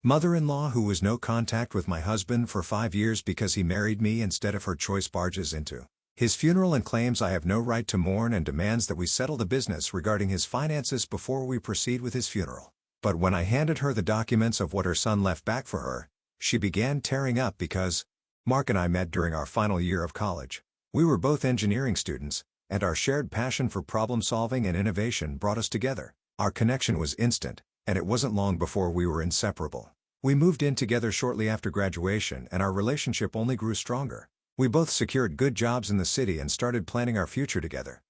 Mother-in-law who was no contact with my husband for 5 years because he married me instead of her choice barges into his funeral and claims I have no right to mourn and demands that we settle the business regarding his finances before we proceed with his funeral. But when I handed her the documents of what her son left back for her, she began tearing up because Mark and I met during our final year of college. We were both engineering students, and our shared passion for problem-solving and innovation brought us together. Our connection was instant, and it wasn't long before we were inseparable. We moved in together shortly after graduation and our relationship only grew stronger. We both secured good jobs in the city and started planning our future together.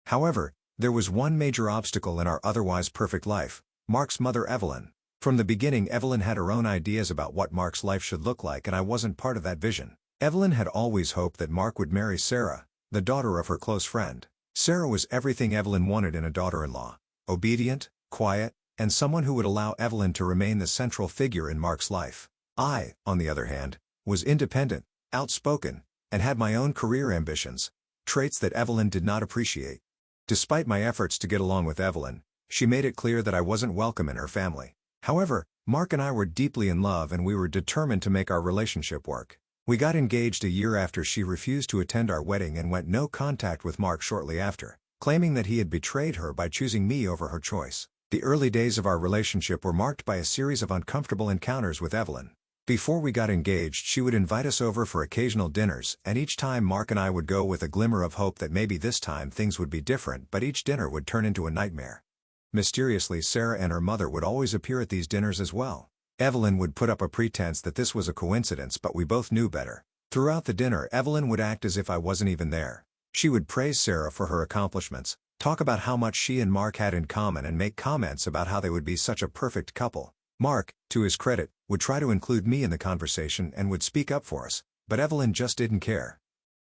However, there was one major obstacle in our otherwise perfect life: Mark's mother Evelyn. From the beginning, Evelyn had her own ideas about what Mark's life should look like, and I wasn't part of that vision. Evelyn had always hoped that Mark would marry Sarah, the daughter of her close friend. Sarah was everything Evelyn wanted in a daughter-in-law: obedient, quiet, and someone who would allow Evelyn to remain the central figure in Mark's life. I, on the other hand, was independent, outspoken, and had my own career ambitions, traits that Evelyn did not appreciate. Despite my efforts to get along with Evelyn, she made it clear that I wasn't welcome in her family. However, Mark and I were deeply in love and we were determined to make our relationship work. We got engaged a year after she refused to attend our wedding and went no contact with Mark shortly after, claiming that he had betrayed her by choosing me over her choice. The early days of our relationship were marked by a series of uncomfortable encounters with Evelyn. Before we got engaged, she would invite us over for occasional dinners, and each time Mark and I would go with a glimmer of hope that maybe this time things would be different, but each dinner would turn into a nightmare. Mysteriously, Sarah and her mother would always appear at these dinners as well. Evelyn would put up a pretense that this was a coincidence, but we both knew better. Throughout the dinner, Evelyn would act as if I wasn't even there. She would praise Sarah for her accomplishments, talk about how much she and Mark had in common, and make comments about how they would be such a perfect couple. Mark, to his credit, would try to include me in the conversation and would speak up for us, but Evelyn just didn't care.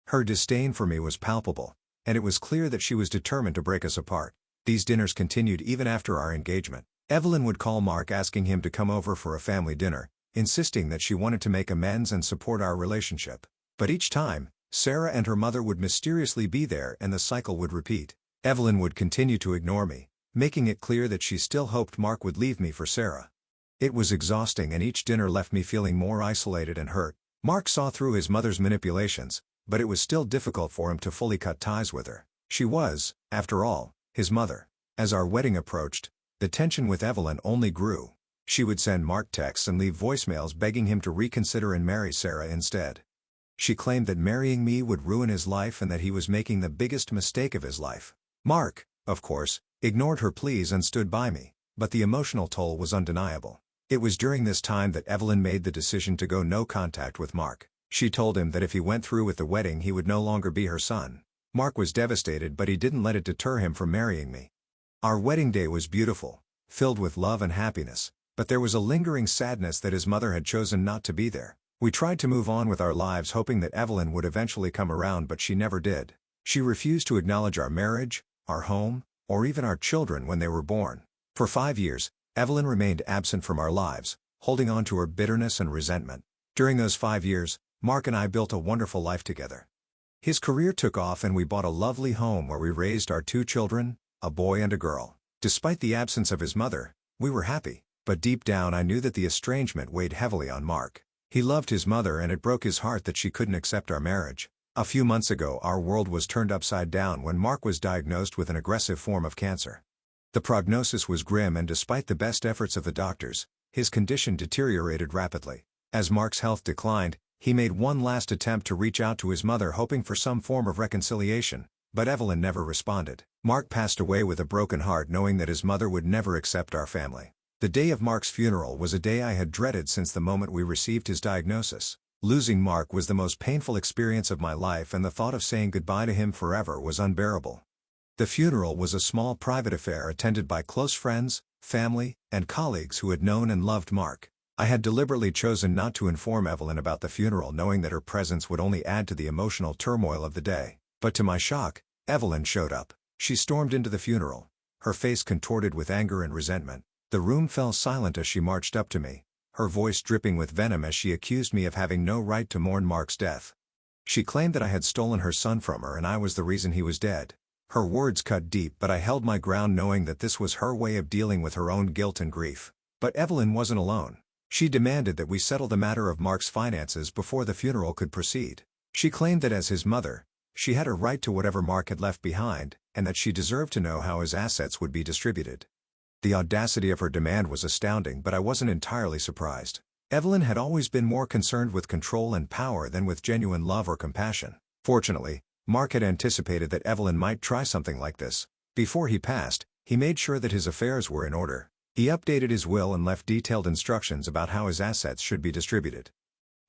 Her disdain for me was palpable, and it was clear that she was determined to break us apart. These dinners continued even after our engagement. Evelyn would call Mark asking him to come over for a family dinner, insisting that she wanted to make amends and support our relationship. But each time, Sarah and her mother would mysteriously be there and the cycle would repeat. Evelyn would continue to ignore me, making it clear that she still hoped Mark would leave me for Sarah. It was exhausting, and each dinner left me feeling more isolated and hurt. Mark saw through his mother's manipulations, but it was still difficult for him to fully cut ties with her. She was, after all, his mother. As our wedding approached, the tension with Evelyn only grew. She would send Mark texts and leave voicemails begging him to reconsider and marry Sarah instead. She claimed that marrying me would ruin his life and that he was making the biggest mistake of his life. Mark, of course, ignored her pleas and stood by me, but the emotional toll was undeniable. It was during this time that Evelyn made the decision to go no contact with Mark. She told him that if he went through with the wedding, he would no longer be her son. Mark was devastated, but he didn't let it deter him from marrying me. Our wedding day was beautiful, filled with love and happiness, but there was a lingering sadness that his mother had chosen not to be there. We tried to move on with our lives, hoping that Evelyn would eventually come around, but she never did. She refused to acknowledge our marriage, our home, or even our children when they were born. For 5 years, Evelyn remained absent from our lives, holding on to her bitterness and resentment. During those 5 years, Mark and I built a wonderful life together. His career took off and we bought a lovely home where we raised our 2 children, a boy and a girl. Despite the absence of his mother, we were happy, but deep down I knew that the estrangement weighed heavily on Mark. He loved his mother and it broke his heart that she couldn't accept our marriage. A few months ago, our world was turned upside down when Mark was diagnosed with an aggressive form of cancer. The prognosis was grim, and despite the best efforts of the doctors, his condition deteriorated rapidly. As Mark's health declined, he made one last attempt to reach out to his mother, hoping for some form of reconciliation, but Evelyn never responded. Mark passed away with a broken heart, knowing that his mother would never accept our family. The day of Mark's funeral was a day I had dreaded since the moment we received his diagnosis. Losing Mark was the most painful experience of my life, and the thought of saying goodbye to him forever was unbearable. The funeral was a small private affair attended by close friends, family, and colleagues who had known and loved Mark. I had deliberately chosen not to inform Evelyn about the funeral, knowing that her presence would only add to the emotional turmoil of the day. But to my shock, Evelyn showed up. She stormed into the funeral, her face contorted with anger and resentment. The room fell silent as she marched up to me, her voice dripping with venom as she accused me of having no right to mourn Mark's death. She claimed that I had stolen her son from her and I was the reason he was dead. Her words cut deep, but I held my ground, knowing that this was her way of dealing with her own guilt and grief. But Evelyn wasn't alone. She demanded that we settle the matter of Mark's finances before the funeral could proceed. She claimed that as his mother, she had a right to whatever Mark had left behind, and that she deserved to know how his assets would be distributed. The audacity of her demand was astounding, but I wasn't entirely surprised. Evelyn had always been more concerned with control and power than with genuine love or compassion. Fortunately, Mark had anticipated that Evelyn might try something like this. Before he passed, he made sure that his affairs were in order. He updated his will and left detailed instructions about how his assets should be distributed.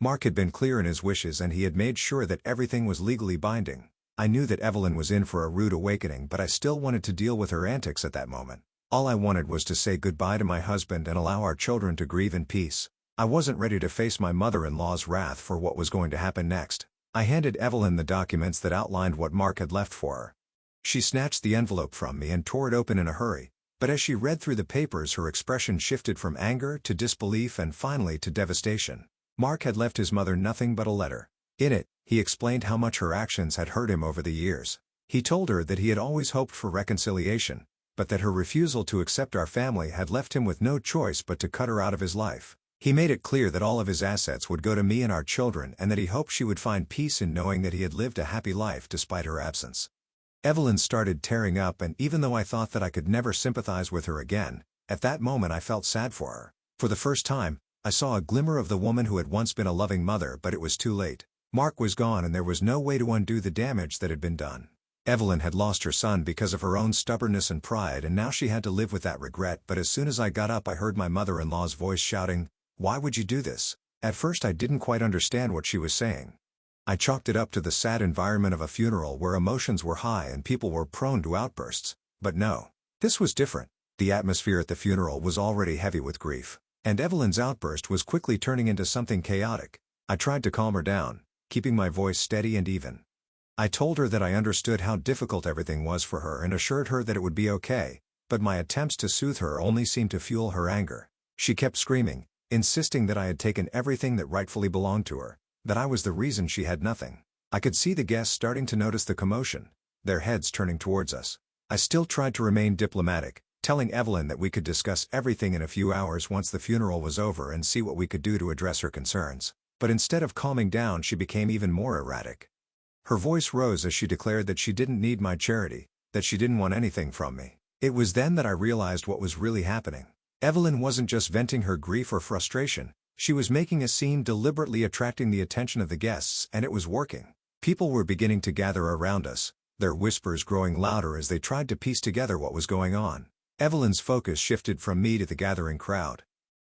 Mark had been clear in his wishes and he had made sure that everything was legally binding. I knew that Evelyn was in for a rude awakening, but I still wanted to deal with her antics at that moment. All I wanted was to say goodbye to my husband and allow our children to grieve in peace. I wasn't ready to face my mother-in-law's wrath for what was going to happen next. I handed Evelyn the documents that outlined what Mark had left for her. She snatched the envelope from me and tore it open in a hurry, but as she read through the papers her expression shifted from anger to disbelief and finally to devastation. Mark had left his mother nothing but a letter. In it, he explained how much her actions had hurt him over the years. He told her that he had always hoped for reconciliation, but that her refusal to accept our family had left him with no choice but to cut her out of his life. He made it clear that all of his assets would go to me and our children and that he hoped she would find peace in knowing that he had lived a happy life despite her absence. Evelyn started tearing up, and even though I thought that I could never sympathize with her again, at that moment I felt sad for her. For the first time, I saw a glimmer of the woman who had once been a loving mother, but it was too late. Mark was gone and there was no way to undo the damage that had been done. Evelyn had lost her son because of her own stubbornness and pride, and now she had to live with that regret. But as soon as I got up I heard my mother-in-law's voice shouting, "Why would you do this?" At first I didn't quite understand what she was saying. I chalked it up to the sad environment of a funeral where emotions were high and people were prone to outbursts. But no. This was different. The atmosphere at the funeral was already heavy with grief, and Evelyn's outburst was quickly turning into something chaotic. I tried to calm her down, keeping my voice steady and even. I told her that I understood how difficult everything was for her and assured her that it would be okay, but my attempts to soothe her only seemed to fuel her anger. She kept screaming, insisting that I had taken everything that rightfully belonged to her, that I was the reason she had nothing. I could see the guests starting to notice the commotion, their heads turning towards us. I still tried to remain diplomatic, telling Evelyn that we could discuss everything in a few hours once the funeral was over and see what we could do to address her concerns. But instead of calming down, she became even more erratic. Her voice rose as she declared that she didn't need my charity, that she didn't want anything from me. It was then that I realized what was really happening. Evelyn wasn't just venting her grief or frustration, she was making a scene, deliberately attracting the attention of the guests, and it was working. People were beginning to gather around us, their whispers growing louder as they tried to piece together what was going on. Evelyn's focus shifted from me to the gathering crowd.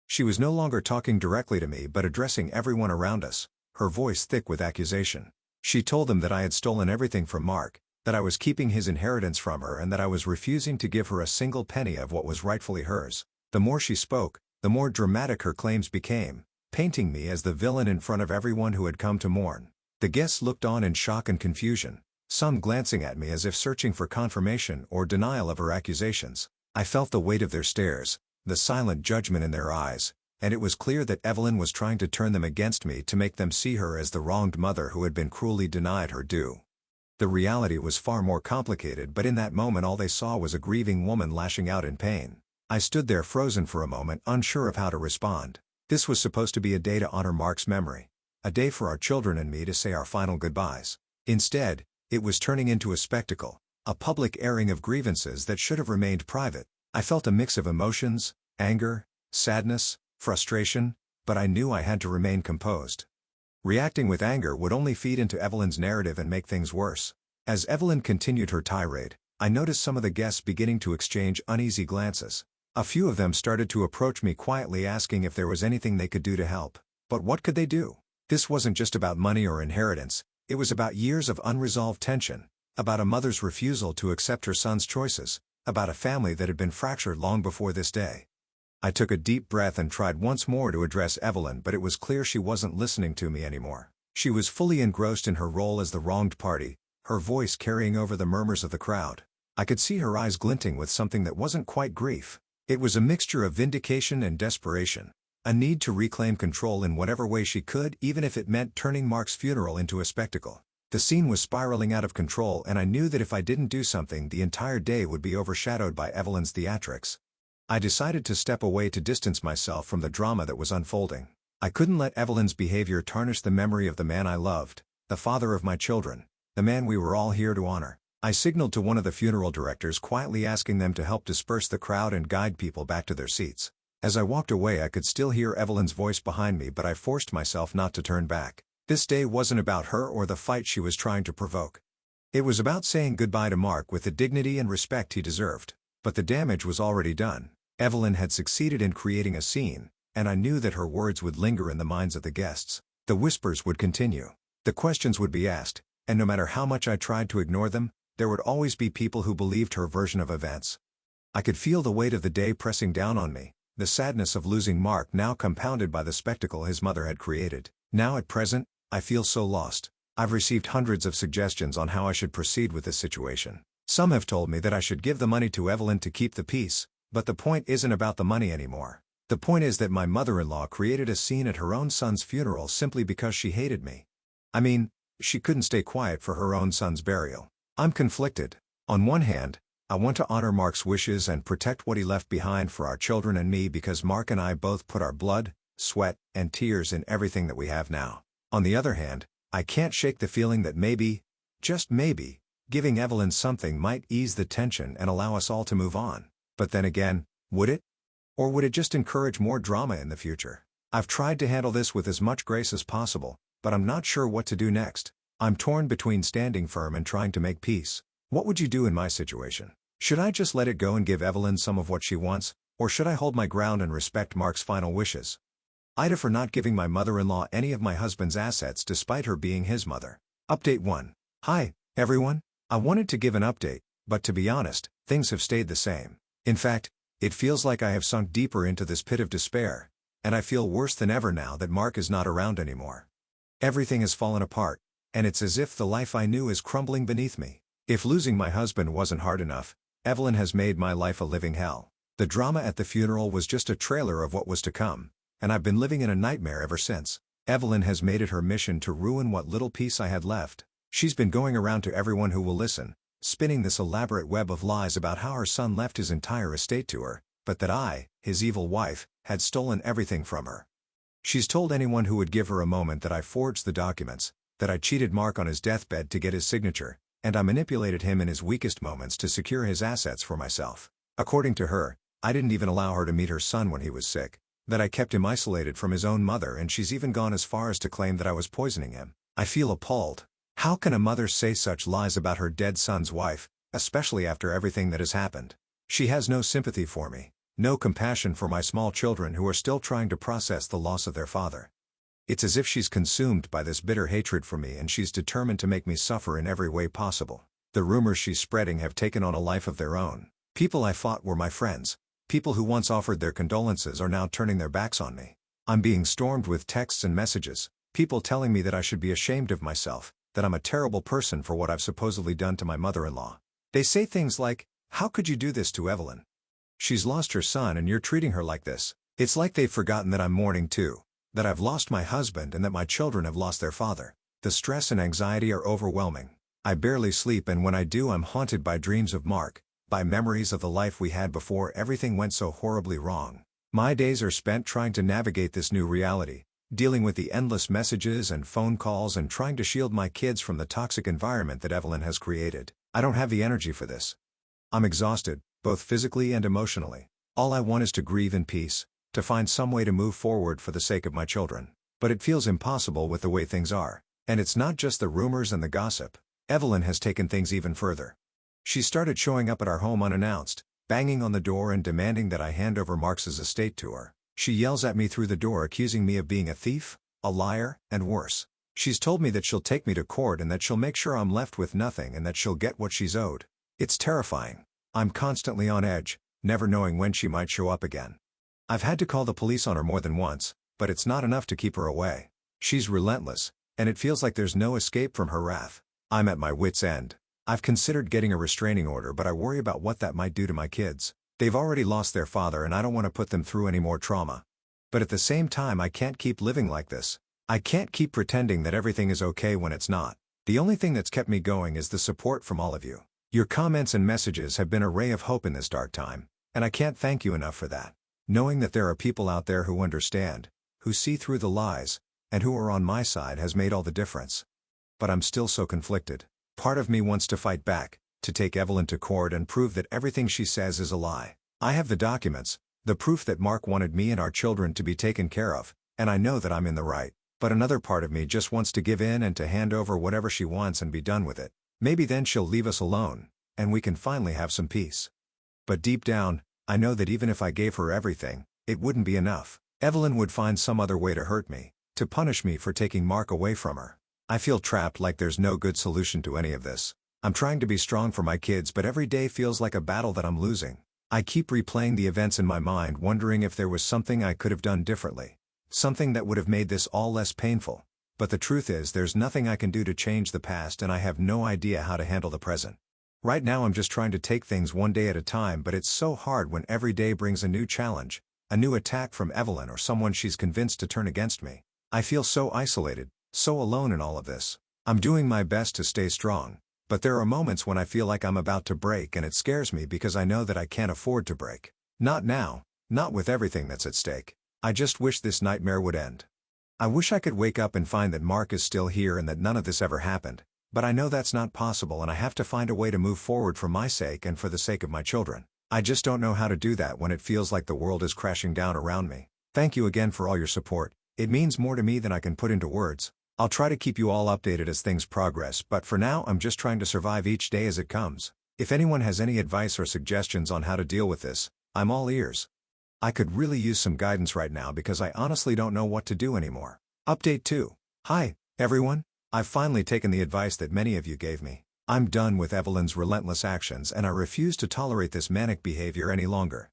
She was no longer talking directly to me but addressing everyone around us, her voice thick with accusation. She told them that I had stolen everything from Mark, that I was keeping his inheritance from her, and that I was refusing to give her a single penny of what was rightfully hers. The more she spoke, the more dramatic her claims became, painting me as the villain in front of everyone who had come to mourn. The guests looked on in shock and confusion, some glancing at me as if searching for confirmation or denial of her accusations. I felt the weight of their stares, the silent judgment in their eyes, and it was clear that Evelyn was trying to turn them against me to make them see her as the wronged mother who had been cruelly denied her due. The reality was far more complicated, but in that moment all they saw was a grieving woman lashing out in pain. I stood there frozen for a moment, unsure of how to respond. This was supposed to be a day to honor Mark's memory, a day for our children and me to say our final goodbyes. Instead, it was turning into a spectacle, a public airing of grievances that should have remained private. I felt a mix of emotions, anger, sadness, frustration, but I knew I had to remain composed. Reacting with anger would only feed into Evelyn's narrative and make things worse. As Evelyn continued her tirade, I noticed some of the guests beginning to exchange uneasy glances. A few of them started to approach me quietly, asking if there was anything they could do to help. But what could they do? This wasn't just about money or inheritance, it was about years of unresolved tension, about a mother's refusal to accept her son's choices, about a family that had been fractured long before this day. I took a deep breath and tried once more to address Evelyn, but it was clear she wasn't listening to me anymore. She was fully engrossed in her role as the wronged party, her voice carrying over the murmurs of the crowd. I could see her eyes glinting with something that wasn't quite grief. It was a mixture of vindication and desperation, a need to reclaim control in whatever way she could, even if it meant turning Mark's funeral into a spectacle. The scene was spiraling out of control, and I knew that if I didn't do something, the entire day would be overshadowed by Evelyn's theatrics. I decided to step away to distance myself from the drama that was unfolding. I couldn't let Evelyn's behavior tarnish the memory of the man I loved, the father of my children, the man we were all here to honor. I signaled to one of the funeral directors, quietly asking them to help disperse the crowd and guide people back to their seats. As I walked away, I could still hear Evelyn's voice behind me, but I forced myself not to turn back. This day wasn't about her or the fight she was trying to provoke. It was about saying goodbye to Mark with the dignity and respect he deserved. But the damage was already done. Evelyn had succeeded in creating a scene, and I knew that her words would linger in the minds of the guests. The whispers would continue. The questions would be asked, and no matter how much I tried to ignore them, there would always be people who believed her version of events. I could feel the weight of the day pressing down on me, the sadness of losing Mark now compounded by the spectacle his mother had created. Now at present, I feel so lost. I've received hundreds of suggestions on how I should proceed with this situation. Some have told me that I should give the money to Evelyn to keep the peace, but the point isn't about the money anymore. The point is that my mother-in-law created a scene at her own son's funeral simply because she hated me. I mean, she couldn't stay quiet for her own son's burial. I'm conflicted. On one hand, I want to honor Mark's wishes and protect what he left behind for our children and me because Mark and I both put our blood, sweat, and tears in everything that we have now. On the other hand, I can't shake the feeling that maybe, just maybe, giving Evelyn something might ease the tension and allow us all to move on. But then again, would it? Or would it just encourage more drama in the future? I've tried to handle this with as much grace as possible, but I'm not sure what to do next. I'm torn between standing firm and trying to make peace. What would you do in my situation? Should I just let it go and give Evelyn some of what she wants, or should I hold my ground and respect Mark's final wishes? Ida for not giving my mother-in-law any of my husband's assets despite her being his mother. Update 1. Hi, everyone. I wanted to give an update, but to be honest, things have stayed the same. In fact, it feels like I have sunk deeper into this pit of despair, and I feel worse than ever now that Mark is not around anymore. Everything has fallen apart, and it's as if the life I knew is crumbling beneath me. If losing my husband wasn't hard enough, Evelyn has made my life a living hell. The drama at the funeral was just a trailer of what was to come, and I've been living in a nightmare ever since. Evelyn has made it her mission to ruin what little peace I had left. She's been going around to everyone who will listen, spinning this elaborate web of lies about how her son left his entire estate to her, but that I, his evil wife, had stolen everything from her. She's told anyone who would give her a moment that I forged the documents, that I cheated Mark on his deathbed to get his signature, and I manipulated him in his weakest moments to secure his assets for myself. According to her, I didn't even allow her to meet her son when he was sick, that I kept him isolated from his own mother, and she's even gone as far as to claim that I was poisoning him. I feel appalled. How can a mother say such lies about her dead son's wife, especially after everything that has happened? She has no sympathy for me, no compassion for my small children who are still trying to process the loss of their father. It's as if she's consumed by this bitter hatred for me and she's determined to make me suffer in every way possible. The rumors she's spreading have taken on a life of their own. People I thought were my friends, people who once offered their condolences are now turning their backs on me. I'm being stormed with texts and messages, people telling me that I should be ashamed of myself, that I'm a terrible person for what I've supposedly done to my mother-in-law. They say things like, "How could you do this to Evelyn? She's lost her son and you're treating her like this." It's like they've forgotten that I'm mourning too, that I've lost my husband and that my children have lost their father. The stress and anxiety are overwhelming. I barely sleep, and when I do, I'm haunted by dreams of Mark, by memories of the life we had before everything went so horribly wrong. My days are spent trying to navigate this new reality, dealing with the endless messages and phone calls and trying to shield my kids from the toxic environment that Evelyn has created. I don't have the energy for this. I'm exhausted, both physically and emotionally. All I want is to grieve in peace, to find some way to move forward for the sake of my children. But it feels impossible with the way things are. And it's not just the rumors and the gossip. Evelyn has taken things even further. She started showing up at our home unannounced, banging on the door and demanding that I hand over Mark's estate to her. She yells at me through the door, accusing me of being a thief, a liar, and worse. She's told me that she'll take me to court and that she'll make sure I'm left with nothing and that she'll get what she's owed. It's terrifying. I'm constantly on edge, never knowing when she might show up again. I've had to call the police on her more than once, but it's not enough to keep her away. She's relentless, and it feels like there's no escape from her wrath. I'm at my wit's end. I've considered getting a restraining order, but I worry about what that might do to my kids. They've already lost their father and I don't want to put them through any more trauma. But at the same time, I can't keep living like this. I can't keep pretending that everything is okay when it's not. The only thing that's kept me going is the support from all of you. Your comments and messages have been a ray of hope in this dark time. And I can't thank you enough for that. Knowing that there are people out there who understand, who see through the lies, and who are on my side has made all the difference. But I'm still so conflicted. Part of me wants to fight back, to take Evelyn to court and prove that everything she says is a lie. I have the documents, the proof that Mark wanted me and our children to be taken care of, and I know that I'm in the right. But another part of me just wants to give in and to hand over whatever she wants and be done with it. Maybe then she'll leave us alone, and we can finally have some peace. But deep down, I know that even if I gave her everything, it wouldn't be enough. Evelyn would find some other way to hurt me, to punish me for taking Mark away from her. I feel trapped, like there's no good solution to any of this. I'm trying to be strong for my kids, but every day feels like a battle that I'm losing. I keep replaying the events in my mind, wondering if there was something I could have done differently. Something that would have made this all less painful. But the truth is, there's nothing I can do to change the past, and I have no idea how to handle the present. Right now I'm just trying to take things one day at a time, but it's so hard when every day brings a new challenge, a new attack from Evelyn or someone she's convinced to turn against me. I feel so isolated, so alone in all of this. I'm doing my best to stay strong, but there are moments when I feel like I'm about to break, and it scares me because I know that I can't afford to break. Not now, not with everything that's at stake. I just wish this nightmare would end. I wish I could wake up and find that Mark is still here and that none of this ever happened, but I know that's not possible, and I have to find a way to move forward for my sake and for the sake of my children. I just don't know how to do that when it feels like the world is crashing down around me. Thank you again for all your support. It means more to me than I can put into words. I'll try to keep you all updated as things progress, but for now I'm just trying to survive each day as it comes. If anyone has any advice or suggestions on how to deal with this, I'm all ears. I could really use some guidance right now because I honestly don't know what to do anymore. Update 2. Hi, everyone. I've finally taken the advice that many of you gave me. I'm done with Evelyn's relentless actions, and I refuse to tolerate this manic behavior any longer.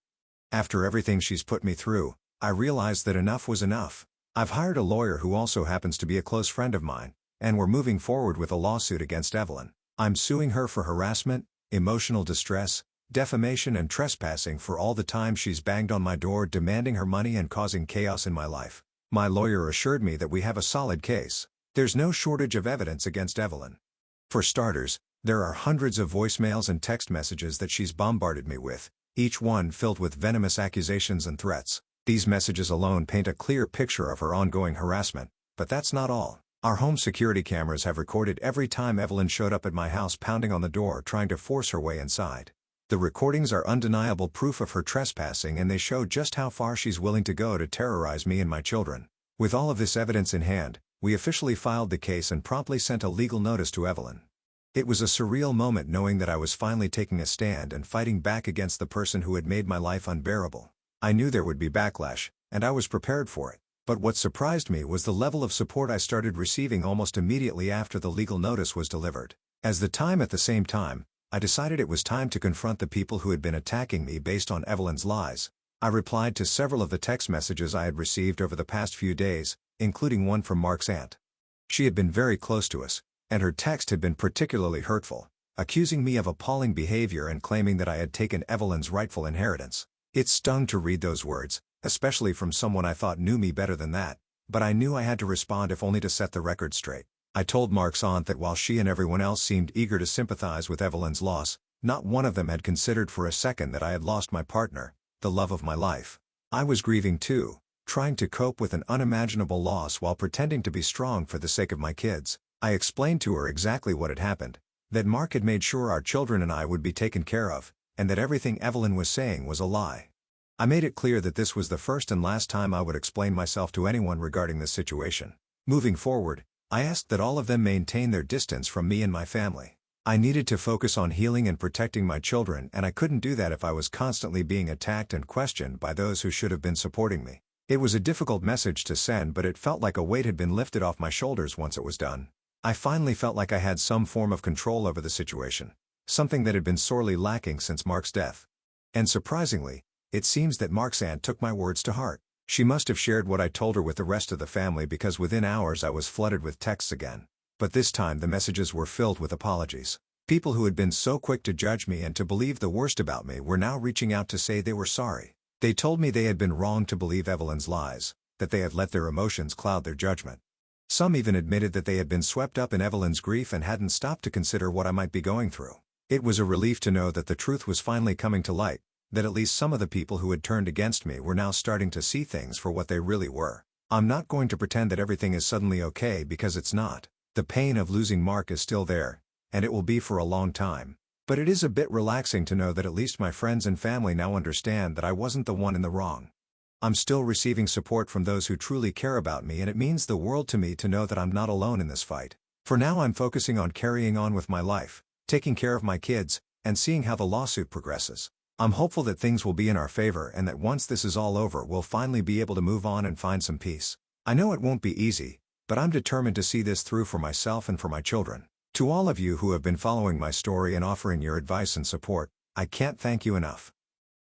After everything she's put me through, I realized that enough was enough. I've hired a lawyer who also happens to be a close friend of mine, and we're moving forward with a lawsuit against Evelyn. I'm suing her for harassment, emotional distress, defamation and trespassing for all the time she's banged on my door demanding her money and causing chaos in my life. My lawyer assured me that we have a solid case. There's no shortage of evidence against Evelyn. For starters, there are hundreds of voicemails and text messages that she's bombarded me with, each one filled with venomous accusations and threats. These messages alone paint a clear picture of her ongoing harassment, but that's not all. Our home security cameras have recorded every time Evelyn showed up at my house, pounding on the door trying to force her way inside. The recordings are undeniable proof of her trespassing, and they show just how far she's willing to go to terrorize me and my children. With all of this evidence in hand, we officially filed the case and promptly sent a legal notice to Evelyn. It was a surreal moment knowing that I was finally taking a stand and fighting back against the person who had made my life unbearable. I knew there would be backlash, and I was prepared for it. But what surprised me was the level of support I started receiving almost immediately after the legal notice was delivered. At the same time, I decided it was time to confront the people who had been attacking me based on Evelyn's lies. I replied to several of the text messages I had received over the past few days, including one from Mark's aunt. She had been very close to us, and her text had been particularly hurtful, accusing me of appalling behavior and claiming that I had taken Evelyn's rightful inheritance. It stung to read those words, especially from someone I thought knew me better than that, but I knew I had to respond if only to set the record straight. I told Mark's aunt that while she and everyone else seemed eager to sympathize with Evelyn's loss, not one of them had considered for a second that I had lost my partner, the love of my life. I was grieving too, trying to cope with an unimaginable loss while pretending to be strong for the sake of my kids. I explained to her exactly what had happened, that Mark had made sure our children and I would be taken care of, and that everything Evelyn was saying was a lie. I made it clear that this was the first and last time I would explain myself to anyone regarding this situation. Moving forward, I asked that all of them maintain their distance from me and my family. I needed to focus on healing and protecting my children, and I couldn't do that if I was constantly being attacked and questioned by those who should have been supporting me. It was a difficult message to send, but it felt like a weight had been lifted off my shoulders once it was done. I finally felt like I had some form of control over the situation, something that had been sorely lacking since Mark's death. And surprisingly, it seems that Mark's aunt took my words to heart. She must have shared what I told her with the rest of the family, because within hours I was flooded with texts again. But this time the messages were filled with apologies. People who had been so quick to judge me and to believe the worst about me were now reaching out to say they were sorry. They told me they had been wrong to believe Evelyn's lies, that they had let their emotions cloud their judgment. Some even admitted that they had been swept up in Evelyn's grief and hadn't stopped to consider what I might be going through. It was a relief to know that the truth was finally coming to light, that at least some of the people who had turned against me were now starting to see things for what they really were. I'm not going to pretend that everything is suddenly okay because it's not. The pain of losing Mark is still there, and it will be for a long time. But it is a bit relaxing to know that at least my friends and family now understand that I wasn't the one in the wrong. I'm still receiving support from those who truly care about me, and it means the world to me to know that I'm not alone in this fight. For now I'm focusing on carrying on with my life, taking care of my kids, and seeing how the lawsuit progresses. I'm hopeful that things will be in our favor and that once this is all over we'll finally be able to move on and find some peace. I know it won't be easy, but I'm determined to see this through for myself and for my children. To all of you who have been following my story and offering your advice and support, I can't thank you enough.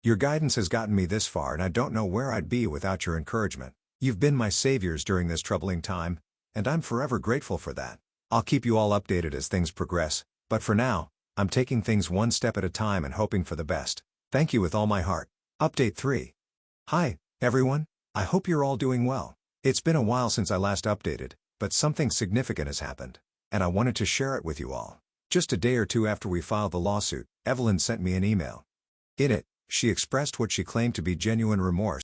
Your guidance has gotten me this far, and I don't know where I'd be without your encouragement. You've been my saviors during this troubling time, and I'm forever grateful for that. I'll keep you all updated as things progress, but for now, I'm taking things one step at a time and hoping for the best. Thank you with all my heart. Update 3. Hi, everyone. I hope you're all doing well. It's been a while since I last updated, but something significant has happened, and I wanted to share it with you all. Just a day or two after we filed the lawsuit, Evelyn sent me an email. In it, she expressed what she claimed to be genuine remorse